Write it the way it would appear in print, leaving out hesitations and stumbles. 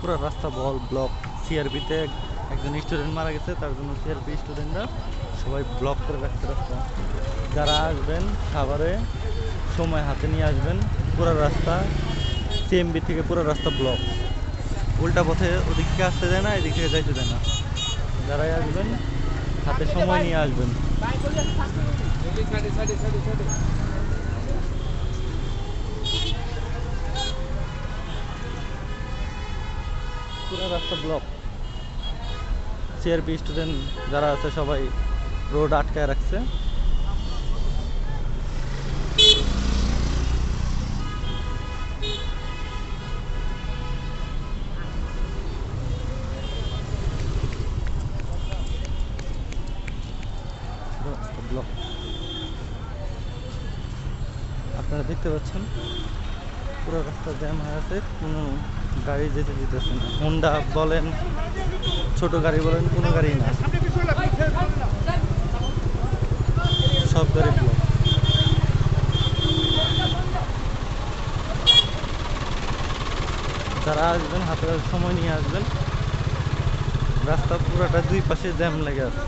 পুরো রাস্তা বল ব্লক। সিআরপিতে একজন স্টুডেন্ট মারা গেছে, তার জন্য সিআরপি স্টুডেন্টরা সবাই ব্লক করে রাখছে রাস্তা। যারা আসবেন সাভারে সময় হাতে নিয়ে আসবেন। পুরো রাস্তা সিএমবি থেকে পুরো রাস্তা ব্লক। উল্টা পথে ওদিক থেকে আসতে দেয় না, এদিক থেকে যাইতে দেয় না। যারাই আসবেন হাতে সময় নিয়ে আসবেন। পুরো রাস্তা ব্লক। সিআরপি স্টুডেন্ট যারা আছে সবাই রোড আটকায় রাখছে। ব্লক আপনারা দেখতে পাচ্ছেন, পুরো রাস্তা জ্যাম হয়ে আছে, কোনো গাড়ি যেতে দিতেছে না। হোন্ডা বলেন, ছোট গাড়ি বলেন, কোনো গাড়ি না, সব গাড়ি ব্লক। যারা আসবেন হাতে সময় নিয়ে আসবেন। রাস্তা পুরোটা দুই পাশে জ্যাম লেগে আছে।